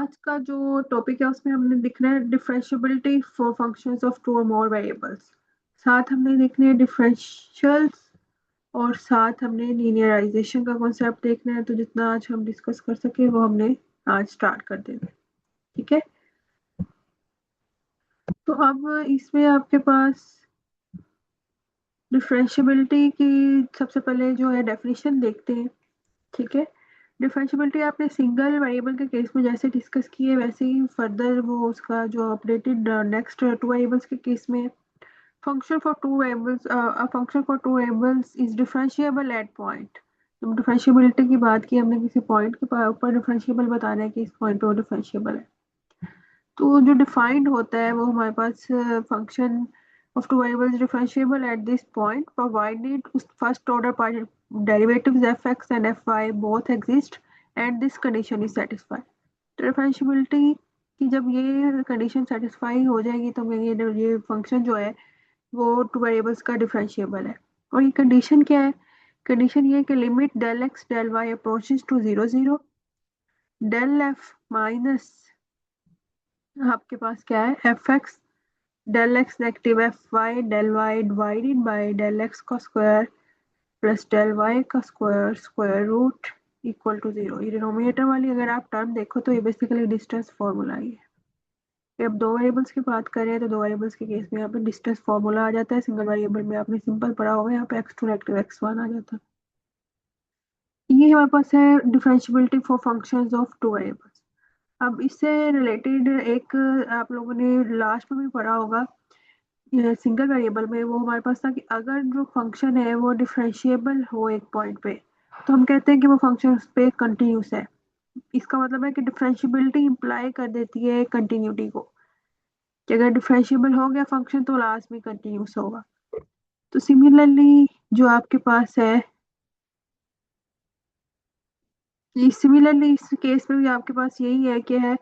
आज का जो टॉपिक है उसमें हमने देखना है differentiability for functions of two और मोर वेरिएबल्स। साथ हमने देखने हैं डिफरेंशियल्स और साथ हमने लीनियराइजेशन का कॉन्सेप्ट देखना है। तो जितना आज हम डिस्कस कर सके वो हमने आज स्टार्ट कर देना। ठीक है, तो अब इसमें आपके पास डिफरेंशिएबिलिटी की सबसे पहले जो है डेफिनेशन देखते हैं। ठीक है, डिफरेंशिएबिलिटी आपने सिंगल वेरिएबल के केस में जैसे डिस्कस किए वैसे ही फर्दर वो उसका जो अपडेटेड नेक्स्ट टू वेरिएबल्स के केस में function for two variables a function for two variables is differentiable eight point. जब डिफरेंशिएबिलिटी की बात की हमने किसी पॉइंट के ऊपर डिफरेंशिएबल बताना है कि इस पॉइंट पे वो डिफरेंशिएबल है, तो जो डिफाइंड होता है वो हमारे पास function of two variables differentiable at this point provided first order derivatives fx and fy both exist and this condition is satisfied। Differentiability की जब ये कंडीशन सेटिस्फाई हो जाएगी तो ये फंक्शन जो है वो टू वेरिएबल्स का डिफरेंशिएबल है। और ये कंडीशन क्या है? कंडीशन ये है कि limit del x del y approaches to 0 0 del f minus आपके पास क्या है f x del x negative f y del y divided by del x का स्क्वायर प्लस डेल वाई का square square root equal to 0। ये denominator वाली अगर आप टर्म देखो तो ये बेसिकली डिस्टेंस फॉर्मूला ही है। अब दो वेरिएबल्स की बात करें तो दो वेरिएबल्स के केस में यहाँ पे डिस्टेंस फॉर्मूला आ जाता है। सिंगल वेरिएबल में आपने सिंपल पढ़ा होगा, यहाँ पे x2 नेगेटिव x1 आ जाता है। ये हमारे पास है differentiability for functions of two variables. अब इससे रिलेटेड एक आप लोगों ने लास्ट में भी पढ़ा होगा सिंगल वेरिएबल में, वो हमारे पास था कि अगर जो फंक्शन है वो डिफरेंशिएबल हो एक पॉइंट पे तो हम कहते हैं कि वो फंक्शन उस पे कंटिन्यूस है। इसका मतलब है कि डिफरेंशिएबिलिटी इंप्लाई कर देती है कंटिन्यूटी को, कि अगर डिफरेंशिएबल हो गया फंक्शन तो लास्ट में कंटिन्यूस होगा। तो सिमिलरली जो आपके पास है सिमिलरली इस केस में भी आपके पास यही है कि है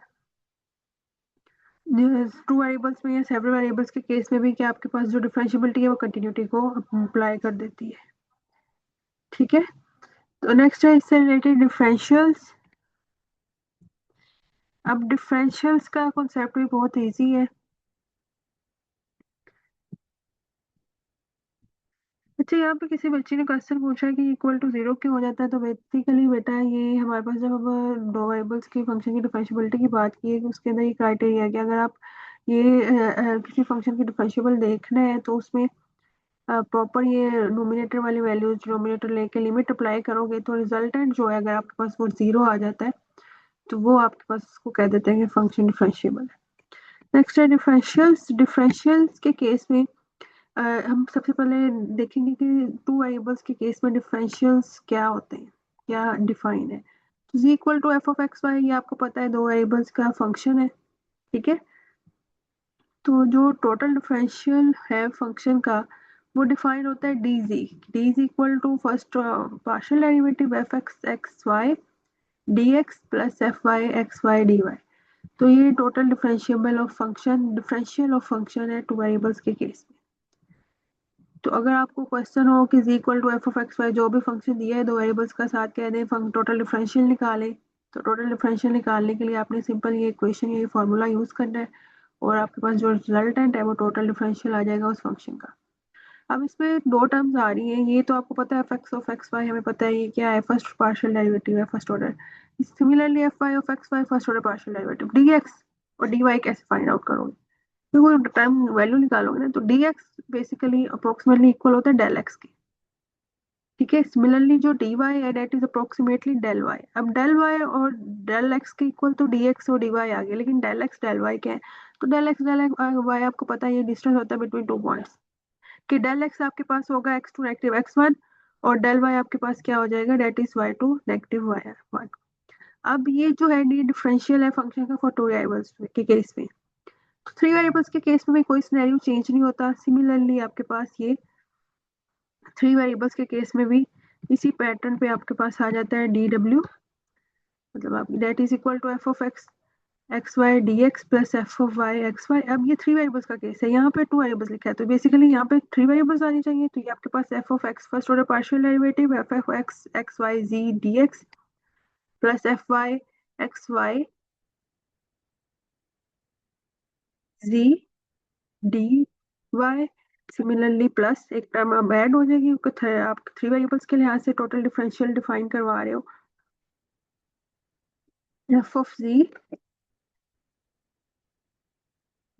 टू वेरिएबल्स में या सेवरल वेरिएबल्स के केस में भी कि आपके पास जो डिफरेंशिएबिलिटी है वो कंटिन्यूटी को अप्लाई कर देती है। ठीक है, तो नेक्स्ट है इससे रिलेटेड डिफरेंशियल्स। अब डिफरेंशियल्स का कॉन्सेप्ट भी बहुत इजी है। अच्छा, यहाँ पे किसी बच्चे ने क्वेश्चन पूछा कि इक्वल टू 0 क्यों हो जाता है, तो बेसिकली बेटा ये हमारे पास जब हम दो वेरिएबल्स की फंक्शन की डिफरेंशिएबिलिटी की बात की है कि उसके अंदर ये क्राइटेरिया है कि अगर आप ये किसी फंक्शन की डिफरेंशिएबल देखना है तो उसमें प्रॉपर ये नोमिनेटर वाली वैल्यूज डिनोमिनेटर लेके लिमिट अप्लाई करोगे तो रिजल्टेंट जो है अगर आपके पास वो 0 आ जाता है तो वो आपके पास उसको कह देते हैं कि फंक्शन डिफरेंशिएबल है। नेक्स्ट है डिफरेंशियल्स। डिफरेंशियल्स के केस में हम सबसे पहले देखेंगे कि टू वेरिएबल्स के केस में डिफरेंशियल्स क्या होते हैं, क्या डिफाइन है। तो z equal to f of x y, ये आपको पता है दो वेरिएबल्स का फंक्शन है। ठीक है, तो जो टोटल डिफरेंशियल है फंक्शन का वो डिफाइन होता है d is equal to first partial derivative f x x y d x plus f y x y d y. तो ये टोटल डिफरेंशियल ऑफ फंक्शन है टू वेरिएबल्स के केस में। तो अगर आपको क्वेश्चन हो कि z equal to f of x y जो भी फंक्शन दिया है दो वेरिएबल्स का साथ कह दें टोटल डिफरेंशियल निकालें, तो टोटल डिफरेंशियल निकालने के लिए आपने सिंपल ये इक्वेशन ये फॉर्मूला यूज करना है और आपके पास जो रिजल्टेंट है वो टोटल डिफरेंशियल आ जाएगा उस फंक्शन का। अब इसमें दो टर्म्स आ रही हैं, ये तो आपको पता है f x of x y हमें पता है ये क्या है, फर्स्ट पार्शियल डेरिवेटिव है first order. Similarly f y of x y first order partial derivative d x और डी वाई कैसे फाइंड आउट करोगे, तो वो टाइम वैल्यू निकालोगे ना तो d x basically approximately equal होता है डेल एक्स के। ठीक है, सिमिलरली जो डी वाई है that is approximately del y. अब डेल वाई और डेल एक्स के इक्वल तो डी एक्स और डी वाई आ गया, लेकिन डेल एक्स डेल वाई क्या है, तो डेल एक्स डेल वाई आपको पता है ये डिस्टेंस होता है बिटवीन टू पॉइंट्स, कि डेल एक्स आपके पास होगा x two negative x one और डेल वाई आपके पास क्या हो जाएगा that is y two negative y one. अब ये जो है ये डिफरेंशियल है फंक्शन का फॉर टू वेरिएबल्स के केस में। थ्री वेरिएबल्स के केस में भी कोई सिनेरियो चेंज नहीं होता। सिमिलरली आपके पास ये थ्री वेरिएबल्स के केस में भी इसी पैटर्न पे आपके पास आ जाता है डी डब्ल्यू, मतलब आप that is equal to f of x x y d x plus f of y x y. अब ये थ्री वेरिएबल्स का केस है, यहाँ पे टू वेरिएबल्स लिखा है तो बेसिकली यहाँ पे थ्री वेरिएबल्स आनी चाहिए। तो ये आपके पास f of x first order partial derivative f of x x y z d x plus f y x y z d y, similarly plus एक टर्म अब ऐड हो जाएगी क्योंकि आप थ्री वेरिएबल्स के लिहाज से टोटल डिफरेंशियल डिफाइन करवा रहे हो। F of z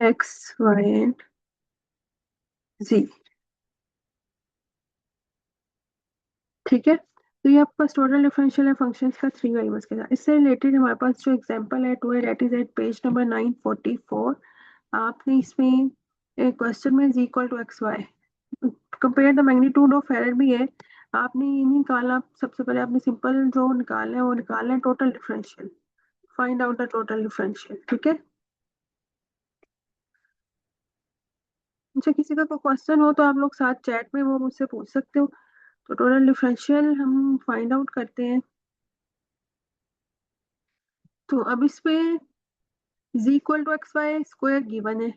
x y and z. ठीक है, तो ये आपके पास टोटल डिफरेंशियल है फंक्शंस का थ्री वेरिएबल्स के साथ। इससे रिलेटेड हमारे पास जो एग्जांपल है टू है that is at page number 944। आपने इसमें क्वेश्चन में is equal to x y, compare the magnitude of error भी है। आपने ये नहीं निकाला, सबसे पहले आपने सिंपल जो निकालना है वो निकालना है total differential, find out the total differential. ठीक है, मुझे किसी का कोई क्वेश्चन हो तो आप लोग साथ चैट में वो मुझसे पूछ सकते हो। तो टोटल डिफरेंशियल हम फाइंड आउट करते हैं। तो अब इस पे z equal to x y square given है,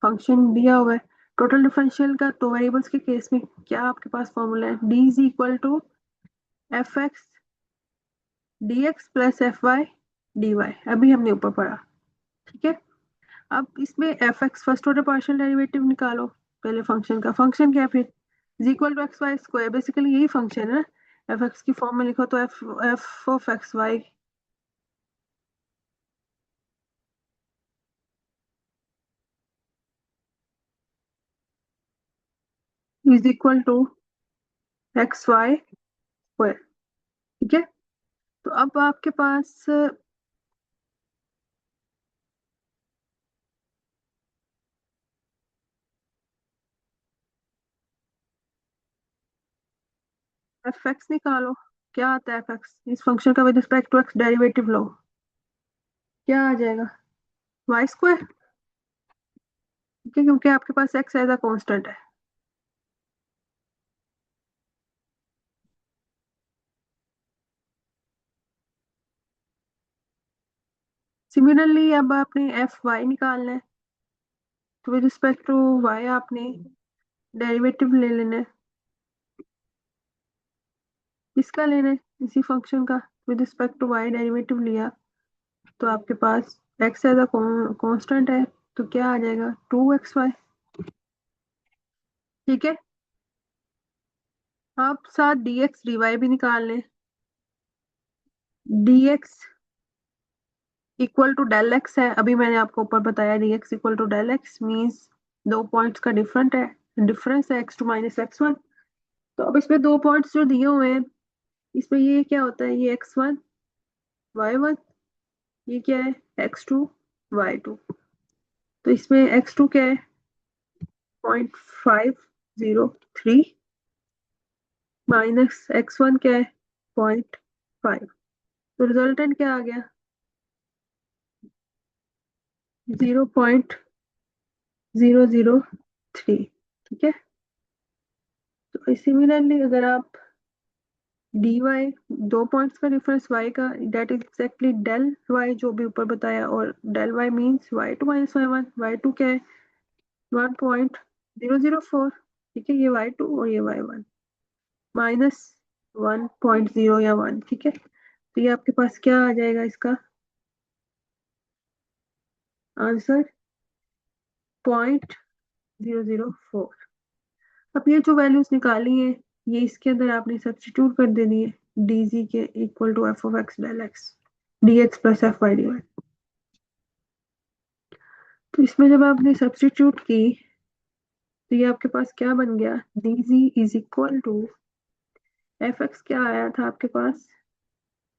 फंक्शन दिया हुआ है। टोटल डिफरेंशियल का तो वेरिएबल्स के केस में क्या आपके पास फॉर्मूला है, d is equal to f x d x plus f y d y, अभी हमने ऊपर पढ़ा। ठीक है, अब इसमें f x first order partial derivative निकालो पहले फंक्शन का। फंक्शन क्या है फिर, z equal to x y square, basically यही फंक्शन है ना। एफ एक्स की फॉर्म में लिखो तो f f of x y is equal to x y square. ठीक है, तो अब आपके पास एफ एक्स निकालो। क्या आता है एफ एक्स, इस फंक्शन का with respect to x derivative लो, क्या आ जाएगा, वाई स्क्वायर। ठीक है, क्योंकि आपके पास एक्स एज अ कांस्टेंट है। सिमिलरली अब आपने एफ वाई निकालना है, तो विद रिस्पेक्ट टू वाई आपने डेरिवेटिव ले लेना है। किसका लेना है, इसी फंक्शन का। With respect to y derivative लिया तो आपके पास एक्स एज अ कांस्टेंट है, तो क्या आ जाएगा, टू एक्स वाई। ठीक है, आप साथ डी एक्स डी वाई भी निकाल लें। D x equal to del x है, अभी मैंने आपको ऊपर बताया d x equal to del x means दो पॉइंट्स का डिफरेंस है x two minus x one. तो अब इसमें दो पॉइंट्स जो दिए हुए हैं, इसमें ये क्या होता है, ये एक्स वन वाई वन, ये क्या है एक्स टू वाई टू। तो इसमें एक्स टू क्या है, 0.503 माइनस एक्स वन क्या है, 0.5। तो रिजल्टेंट क्या आ गया, 0.003। ठीक है, तो सिमिलरली अगर आप डी वाई, दो पॉइंट्स का डिफरेंस वाई का, that is exactly del y जो भी ऊपर बताया, और del y means y two minus y one. Y two क्या है, 1.004। ठीक है, ये वाई टू और ये वाई वन माइनस 1.0 या वन। ठीक है, तो ये आपके पास क्या आ जाएगा इसका आंसर, 0.004। अब ये जो वैल्यूज निकाली है, ये इसके अंदर आपने सब्स्टिट्यूट कर देनी है, डी जी के equal to f of x del x d x plus f y d y. तो इसमें जब आपने सब्स्टिट्यूट की तो ये आपके पास क्या बन गया, d g is equal to f x, क्या आया था आपके पास,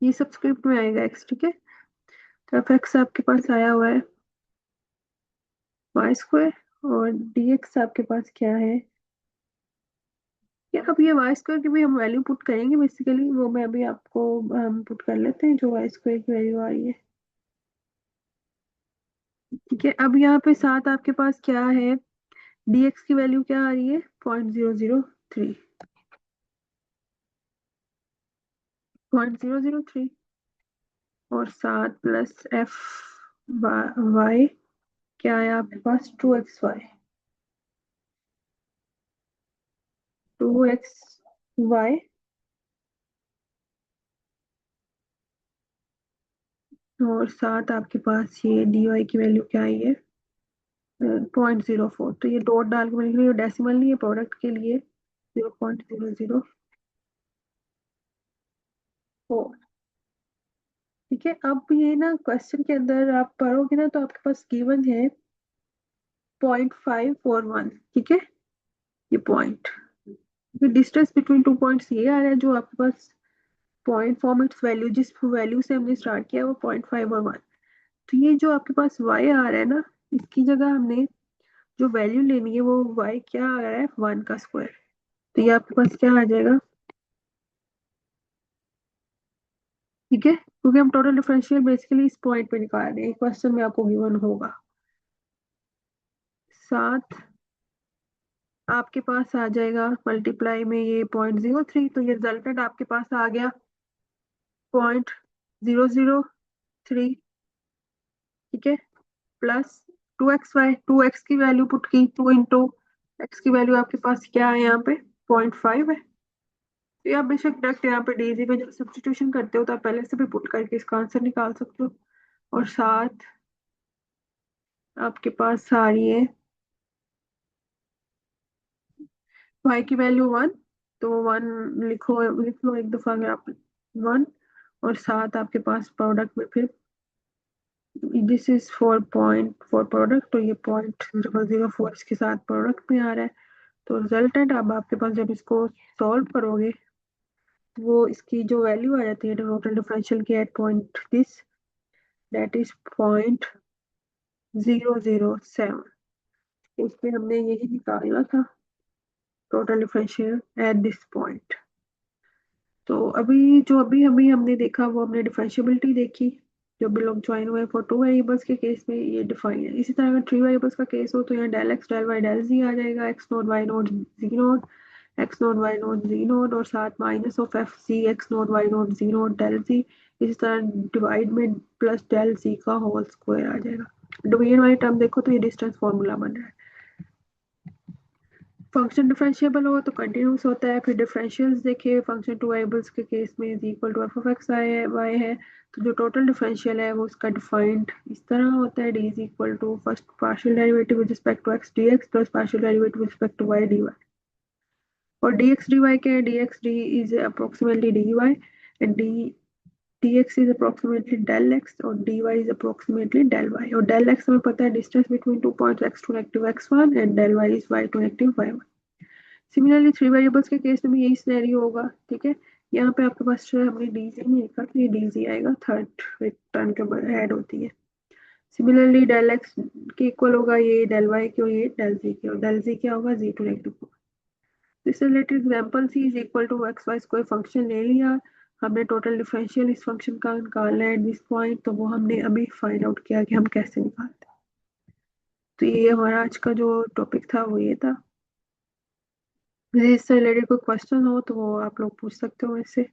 ये सब्सक्रिप्ट में आएगा एक्स। ठीक है, तो एफ एक्स आपके पास आया हुआ है वाई स्क्वायर, और डी एक्स आपके पास क्या है, या अब ये वाई स्क्वायर की भी हम वैल्यू पुट करेंगे बेसिकली, वो मैं अभी आपको हम पुट कर लेते हैं जो वाई स्क्वायर की वैल्यू आ रही है। ठीक है, अब यहाँ पे साथ आपके पास क्या है, dx की वैल्यू क्या आ रही है, 0.003, 0.003, और सात प्लस एफ वाई क्या है आपके पास, 2xy, 2xy, और साथ आपके पास ये dy की वैल्यू क्या आई है, 0.04, तो ये डॉट डाल के मैंने लिख लिया, डेसिमल नहीं है प्रोडक्ट के लिए 0.004। ठीक है, अब ये ना क्वेश्चन के अंदर आप पढ़ोगे ना तो आपके पास गिवन है 0.541। ठीक है, ये point, distance between two points ये आ रहा है जो आपके पास पॉइंट फॉर्म इट्स वैल्यू, जिस वैल्यू से हमने स्टार्ट किया वो 0.5 और 1। तो ये जो आपके पास y आ रहा है ना, इसकी जगह हमने जो वैल्यू लेनी है वो y क्या आ रहा है, 1 का स्क्वायर। तो ये आपके पास क्या आ जाएगा, ठीक है, क्योंकि हम टोटल डिफरेंशियल बेसिकली इस पॉइंट पे निकाल रहे हैं, क्वेश्चन में आपको गिवन होगा। साथ आपके पास आ जाएगा मल्टीप्लाई में ये 0.03, तो ये रिजल्टेंट आपके पास आ गया 0.003। ठीक है, प्लस 2xy, 2x की वैल्यू पुट की, 2 इंटू एक्स की वैल्यू आपके पास क्या है यहाँ पे, 0.5 है। तो ये आप बेशक डायरेक्ट यहाँ पे डीजी में जब सब्स्टिट्यूशन करते हो तो आप पहले से भी पुट करके इसका आंसर निकाल सकते हो। और साथ आपके पास आ रही है y की वैल्यू 1, तो 1 लिखो, लिख लो एक दफा अगर आप 1। और साथ आपके पास प्रोडक्ट में फिर दिस इज 4.4 प्रोडक्ट, तो ये 0.004 इसके साथ प्रोडक्ट में आ रहा है। तो रिजल्टेंट अब आपके पास जब इसको सॉल्व करोगे तो वो इसकी जो वैल्यू आ जाती है टोटल डिफरेंशियल की at point this, that is 0.007। इसमें हमने यही निकालना था total differential at this point. तो अभी जो अभी हमें हमने देखा वो हमने डिफरेंशियबिलिटी देखी, जो बिलोंग ज्वाइन हुए फॉर टू वेरिएबल्स के केस में ये डिफाइन है। इसी तरह अगर थ्री वेरिएबल्स का केस हो तो यहाँ del x del y del z आ जाएगा, x naught y naught z naught, x naught y naught z naught, और साथ minus of f c x naught y naught z naught del z. इसी तरह divide में plus del जी का whole square आ जाएगा। Division वाली टर्म देखो तो ये डिस्टेंस फॉर्मूला बन रहा है। फंक्शन डिफरेंशिएबल हो तो कंटिन्यूस होता है। फिर डिफरेंशियल्स देखिए, फंक्शन टू वेरिएबल्स के केस में is equal to f of x आई है वाई है, तो जो टोटल डिफरेंशियल है वो उसका डिफाइंड इस तरह होता है, d is equal to first partial derivative with respect to x d x plus partial derivative with respect to y d y. और डी एक्स डी वाई क्या है, d x d is approximately d y, and d dx is approximately del x और dy is approximately del y। और del x हमें पता है distance between two points x two negative x1 and del y is y two negative y1। Similarly three variables के case में भी यही scenario होगा। ठीक है, यहाँ पे आपके पास जो है हमने डीजी नहीं लिखा तो ये डीजी आएगा, थर्ड टर्म के बाद ऐड होती है। सिमिलरली डेल एक्स के इक्वल होगा ये डेल वाई के, और ये डेल जी के, और डेल जी क्या होगा, z to negative. This related example c is equal to x y कोई फंक्शन ले लिया, हमने टोटल डिफरेंशियल इस फंक्शन का निकालना है एट दिस पॉइंट, तो वो हमने अभी फाइंड आउट किया कि हम कैसे निकालते हैं। तो ये हमारा आज का जो टॉपिक था वो ये था। यदि इससे रिलेटेड कोई क्वेश्चन हो तो वो आप लोग पूछ सकते हो इससे।